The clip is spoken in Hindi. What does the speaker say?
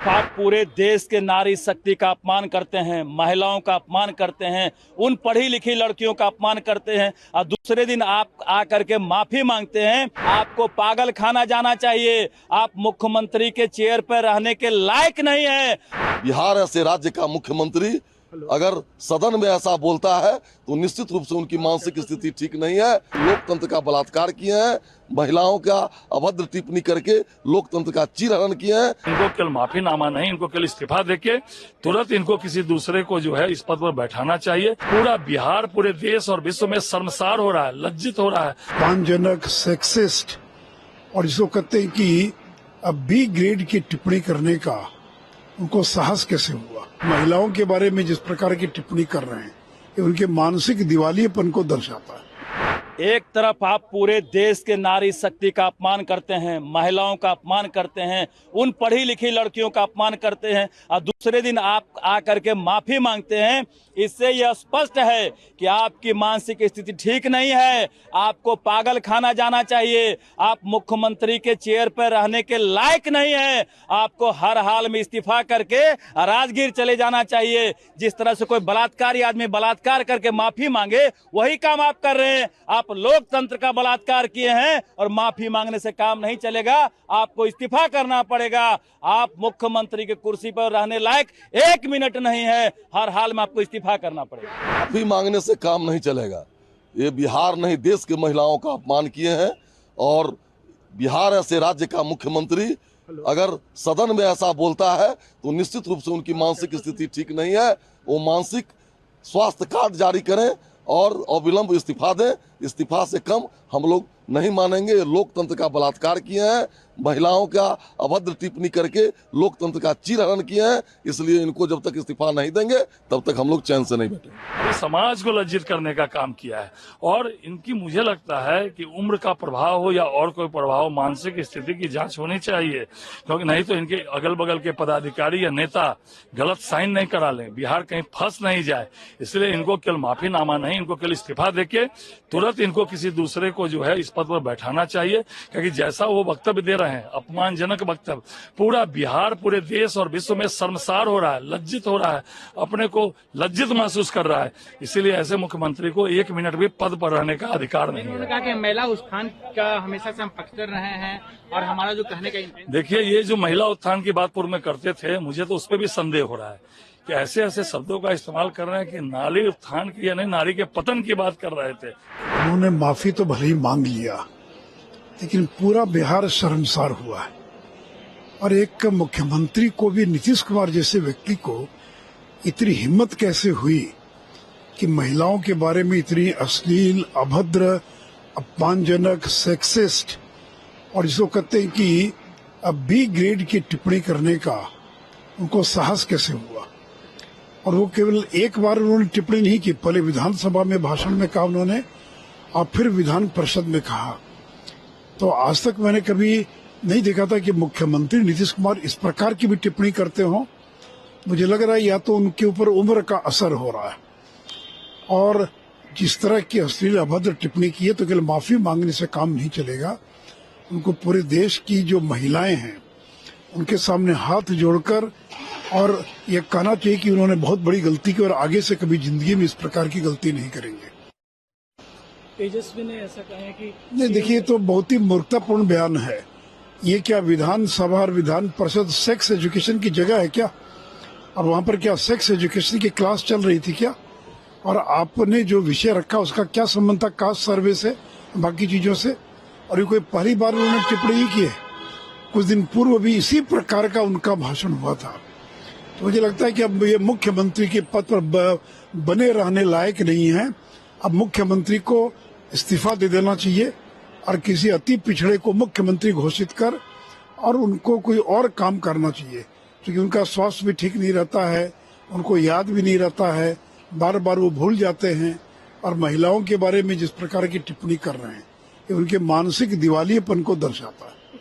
आप पूरे देश के नारी शक्ति का अपमान करते हैं, महिलाओं का अपमान करते हैं, उन पढ़ी लिखी लड़कियों का अपमान करते हैं और दूसरे दिन आप आकर के माफी मांगते हैं। आपको पागल खाना जाना चाहिए। आप मुख्यमंत्री के चेयर पर रहने के लायक नहीं है। बिहार ऐसे राज्य का मुख्यमंत्री अगर सदन में ऐसा बोलता है तो निश्चित रूप से उनकी मानसिक स्थिति ठीक नहीं है। लोकतंत्र का बलात्कार किए हैं, महिलाओं का अभद्र टिप्पणी करके लोकतंत्र का चीरहरण किए हैं। इनको केवल माफीनामा नहीं, इनको केवल इस्तीफा देके तुरंत इनको किसी दूसरे को जो है इस पद पर बैठाना चाहिए। पूरा बिहार पूरे देश और विश्व में शर्मसार हो रहा है, लज्जित हो रहा है। अपमानजनक, सेक्सिस्ट और जिसको कहते हैं कि अब बी ग्रेड की टिप्पणी करने का उनको साहस कैसे हुआ। महिलाओं के बारे में जिस प्रकार की टिप्पणी कर रहे हैं ये उनके मानसिक दिवालियेपन को दर्शाता है। एक तरफ आप पूरे देश के नारी शक्ति का अपमान करते हैं, महिलाओं का अपमान करते हैं, उन पढ़ी लिखी लड़कियों का अपमान करते हैं और दूसरे दिन आप आकर के माफी मांगते हैं। इससे यह स्पष्ट है कि आपकी मानसिक स्थिति ठीक नहीं है। आपको पागल खाना जाना चाहिए। आप मुख्यमंत्री के चेयर पर रहने के लायक नहीं है। आपको हर हाल में इस्तीफा करके राजगीर चले जाना चाहिए। जिस तरह से कोई बलात्कारी आदमी बलात्कार करके माफी मांगे वही काम आप कर रहे हैं। आप लोकतंत्र का बलात्कार किए हैं और माफी मांगने से काम नहीं चलेगा। आपको इस्तीफा करना पड़ेगा। आप मुख्यमंत्री की कुर्सी पर रहने लायक 1 मिनट नहीं है। हर हाल में आपको इस्तीफा करना पड़ेगा। माफी मांगने से काम नहीं चलेगा। ये बिहार नहीं देश के महिलाओं का अपमान किए हैं और बिहार ऐसे राज्य का मुख्यमंत्री अगर सदन में ऐसा बोलता है तो निश्चित रूप से उनकी मानसिक स्थिति ठीक नहीं है। वो मानसिक स्वास्थ्य कार्ड जारी करें और अविलंब इस्तीफा दें। इस्तीफा से कम हम लोग नहीं मानेंगे। लोकतंत्र का बलात्कार किए हैं, महिलाओं का अभद्र टिप्पणी करके लोकतंत्र का चीरहरण किए हैं। इसलिए इनको जब तक इस्तीफा नहीं देंगे तब तक हम लोग चैन से नहीं बैठेंगे। समाज को लज्जित करने का काम किया है और इनकी मुझे लगता है कि उम्र का प्रभाव हो या और कोई प्रभाव, मानसिक स्थिति की जांच होनी चाहिए, क्योंकि नहीं तो इनके अगल बगल के पदाधिकारी या नेता गलत साइन नहीं करा लें, बिहार कहीं फंस नहीं जाए। इसलिए इनको केवल माफीनामा नहीं, इनको केवल इस्तीफा देके तुरंत इनको किसी दूसरे को जो है इस पद पर बैठाना चाहिए। क्योंकि जैसा वो वक्तव्य दे रहे हैं, अपमानजनक वक्तव्य, पूरा बिहार पूरे देश और विश्व में शर्मसार हो रहा है, लज्जित हो रहा है, अपने को लज्जित महसूस कर रहा है। इसीलिए ऐसे मुख्यमंत्री को 1 मिनट भी पद पर रहने का अधिकार नहीं है। उन्होंने कहा कि महिला उत्थान का हमेशा से हम पक्षधर रहे हैं और हमारा जो कहने का देखिए, ये जो महिला उत्थान की बात पूर्व में करते थे, मुझे तो उस पर भी संदेह हो रहा है कि ऐसे ऐसे शब्दों का इस्तेमाल कर रहे हैं कि नारी उत्थान की यानी नारी के पतन की बात कर रहे थे। उन्होंने माफी तो भले ही मांग लिया लेकिन पूरा बिहार शर्मसार हुआ है। और एक मुख्यमंत्री को भी, नीतीश कुमार जैसे व्यक्ति को इतनी हिम्मत कैसे हुई कि महिलाओं के बारे में इतनी अश्लील, अभद्र, अपमानजनक, सेक्सिस्ट और जिसको कहते हैं कि अब बी ग्रेड की टिप्पणी करने का उनको साहस कैसे हुआ। और वो केवल एक बार उन्होंने टिप्पणी नहीं की, पहले विधानसभा में भाषण में कहा उन्होंने और फिर विधान परिषद में कहा। तो आज तक मैंने कभी नहीं देखा था कि मुख्यमंत्री नीतीश कुमार इस प्रकार की भी टिप्पणी करते हों। मुझे लग रहा है या तो उनके ऊपर उम्र का असर हो रहा है और जिस तरह की अश्लील, अभद्र टिप्पणी की है तो केवल माफी मांगने से काम नहीं चलेगा। उनको पूरे देश की जो महिलाएं हैं उनके सामने हाथ जोड़कर और ये कहना चाहिए कि उन्होंने बहुत बड़ी गलती की और आगे से कभी जिंदगी में इस प्रकार की गलती नहीं करेंगे। तेजस्वी ने ऐसा कहा है कि नहीं, देखिए, तो बहुत ही मूर्खतापूर्ण बयान है। ये क्या विधानसभा और विधान परिषद सेक्स एजुकेशन की जगह है क्या? और वहाँ पर क्या सेक्स एजुकेशन की क्लास चल रही थी क्या? और आपने जो विषय रखा उसका क्या संबंध था कास्ट सर्वे से, बाकी चीजों से? और ये कोई पहली बार उन्होंने टिप्पणी की है। कुछ दिन पूर्व भी इसी प्रकार का उनका भाषण हुआ था। तो मुझे लगता है कि अब ये मुख्यमंत्री के पद पर बने रहने लायक नहीं है। अब मुख्यमंत्री को इस्तीफा दे देना चाहिए और किसी अति पिछड़े को मुख्यमंत्री घोषित कर और उनको कोई और काम करना चाहिए, क्योंकि उनका स्वास्थ्य भी ठीक नहीं रहता है, उनको याद भी नहीं रहता है, बार बार वो भूल जाते हैं। और महिलाओं के बारे में जिस प्रकार की टिप्पणी कर रहे हैं ये उनके मानसिक दिवालियेपन को दर्शाता है।